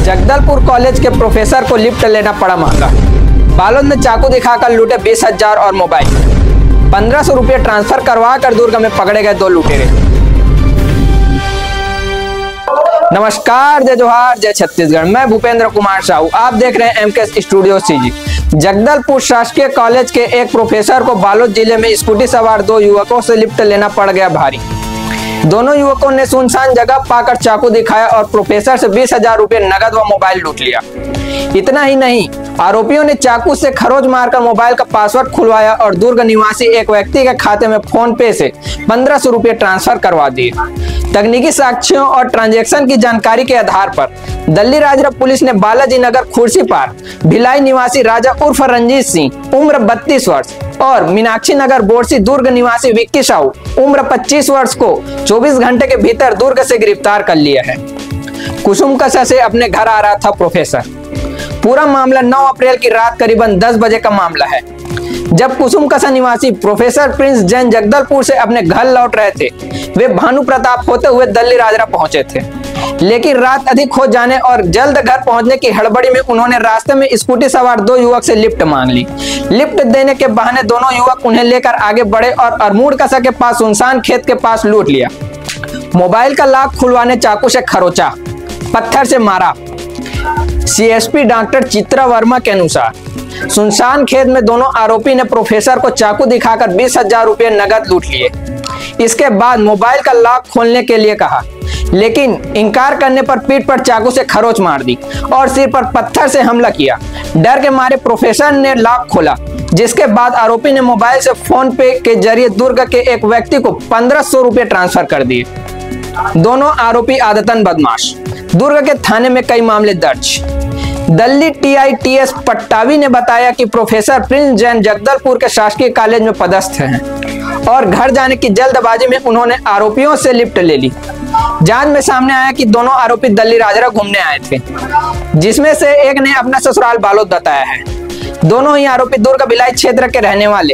Jagdalpur college के professor को lift लेना पड़ा महंगा। बालोद में चाकू दिखाकर लूटे 20,000 और मोबाइल। 1500 रुपये ट्रांसफर करवा कर दुर्ग में पकड़े गए 2 लुटेरे। नमस्कार, जय जोहार, जय छत्तीसगढ़। मैं भूपेंद्र कुमार साहू, आप देख रहे हैं एमके स्टूडियो सीजी। जगदलपुर शासकीय कॉलेज के एक प्रोफेसर को बालोद जिले में स्कूटी सवार 2 युवकों से लिफ्ट लेना पड़ गया भारी। दोनों युवकों ने सुनसान जगह पाकर चाकू दिखाया और प्रोफेसर से 20,000 रुपये नगद व मोबाइल लूट लिया। इतना ही नहीं, आरोपियों ने चाकू से खरोच मारकर मोबाइल का पासवर्ड खुलवाया और दुर्ग निवासी एक व्यक्ति के खाते में फोन पे से 1500 रुपये ट्रांसफर करवा दिए। तकनीकी साक्ष्यों और ट्रांजैक्शन की जानकारी के आधार पर दल्ली राजरा पुलिस ने बालाजी नगर खुर्सीपार भिलाई निवासी राजा उर्फ रंजीत सिंह उम्र 32 वर्ष और मीनाक्षी नगर बोरसी दुर्ग निवासी विक्की साहू उम्र 25 वर्ष को 24 घंटे के भीतर दुर्ग से गिरफ्तार कर लिया है। कुसुमकसा से अपने घर आ रहा था प्रोफेसर। पूरा मामला 9 अप्रैल की रात करीबन 10 बजे का मामला है, जब कुसुमकसा निवासी प्रोफेसर प्रिंस जैन जगदलपुर से अपने घर लौट रहे थे। वे भानु प्रताप होते हुए दल्ली राजरा पहुंचे थे, लेकिन रात अधिक हो जाने और जल्द घर पहुंचने की हड़बड़ी में उन्होंने रास्ते में स्कूटी सवार 2 युवक से लिफ्ट मांग ली। लिफ्ट देने के बहाने दोनों युवक उन्हें लेकर आगे बढ़े और अरमूड़ कसा के पास सुनसान खेत के पास लूट लिया। मोबाइल का लॉक खुलवाने चाकू से खरोचा, पत्थर से मारा। सीएसपी डॉक्टर चित्रा वर्मा के अनुसार सुनसान खेत में दोनों आरोपी ने प्रोफेसर को चाकू दिखाकर 20,000 रुपये नगद लूट लिए। इसके बाद मोबाइल का लॉक खोलने के लिए कहा, लेकिन इंकार करने पर पीठ पर चाकू से खरोच मार दी और सिर पर पत्थर से हमला किया। डर के मारे प्रोफेसर ने लॉक खोला, जिसके बाद आरोपी ने मोबाइल से फोन पे के जरिए दुर्ग के एक व्यक्ति को 1500 रुपये ट्रांसफर कर दिए। दोनों आरोपी आदतन बदमाश। दुर्ग के थाने में कई मामले दर्ज। दल्ली TITS पट्टावी ने बताया कि प्रोफेसर प्रिंस जैन जगदलपुर के शासकीय कॉलेज में पदस्थ हैं और घर जाने की जल्दबाजी में उन्होंने आरोपियों से लिफ्ट ले ली। जांच में सामने आया कि दोनों आरोपी दल्ली राजरा घूमने आए थे, जिसमें से एक ने अपना ससुराल बालोद बताया है। दोनों ही आरोपी दुर्ग भिलाई क्षेत्र के रहने वाले,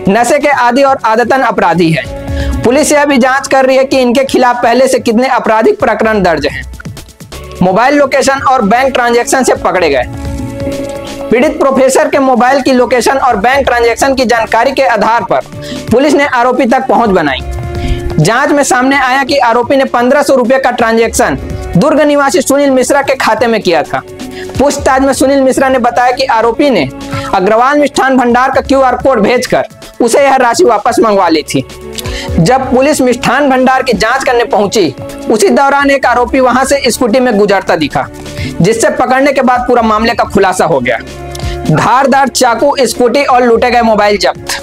नशे के आदी और आदतन अपराधी है। पुलिस यह भी जांच कर रही है कि इनके खिलाफ पहले से कितने आपराधिक प्रकरण दर्ज हैं। मोबाइल लोकेशन और बैंक ट्रांजैक्शन से पकड़े गए। पीड़ित प्रोफेसर के मोबाइल की लोकेशन और बैंक ट्रांजैक्शन की जानकारी के आधार पर पुलिस ने आरोपी तक पहुंच बनाई। जांच में सामने आया कि आरोपी ने 1500 रुपये का ट्रांजैक्शन दुर्ग निवासी सुनील मिश्रा के खाते में किया था। पूछताछ में सुनील मिश्रा ने बताया कि आरोपी ने अग्रवाल मिष्ठान भंडार का QR कोड भेजकर उसे यह राशि वापस मंगवा ली थी। जब पुलिस मिष्ठान भंडार की जांच करने पहुंची, उसी दौरान एक आरोपी वहां से स्कूटी में गुजरता दिखा, जिससे पकड़ने के बाद पूरा मामले का खुलासा हो गया। धारदार चाकू, स्कूटी और लूटे गए मोबाइल जब्त।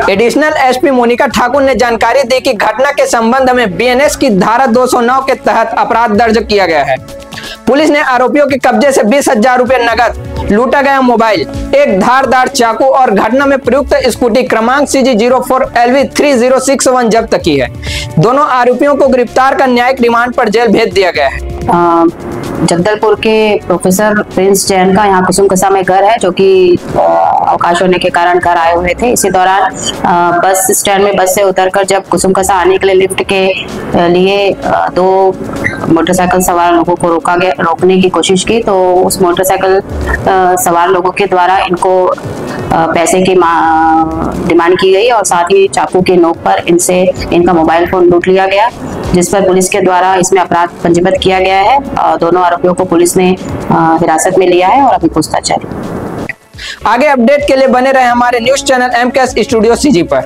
एडिशनल SP मोनिका ठाकुर ने जानकारी दी कि घटना के संबंध में BNS की धारा 209 के तहत अपराध दर्ज किया गया है। पुलिस ने आरोपियों के कब्जे से 20,000 रुपये नगद, लूटा गया मोबाइल, एक धारदार चाकू और घटना में प्रयुक्त स्कूटी क्रमांक CG04LV3061 जब्त की है। दोनों आरोपियों को गिरफ्तार कर न्यायिक रिमांड पर जेल भेज दिया गया है। जगदलपुर के प्रोफेसर प्रिंस जैन का यहाँ कुसुमकसा में घर है, जो कि अवकाश होने के कारण घर आए हुए थे। इसी दौरान बस स्टैंड में बस से उतरकर जब कुसुमकसा आने के लिए लिफ्ट के लिए 2 मोटरसाइकिल सवार लोगों को रोकने की कोशिश की, तो उस मोटरसाइकिल सवार लोगों के द्वारा इनको पैसे की डिमांड की गई और साथ ही चाकू के नोक पर इनसे इनका मोबाइल फोन लूट लिया गया, जिस पर पुलिस के द्वारा इसमें अपराध पंजीबद्ध किया गया है। दोनों आरोपियों को पुलिस ने हिरासत में लिया है और अभी पूछताछ जारी। आगे अपडेट के लिए बने रहे हमारे news channel MK studio CG पर।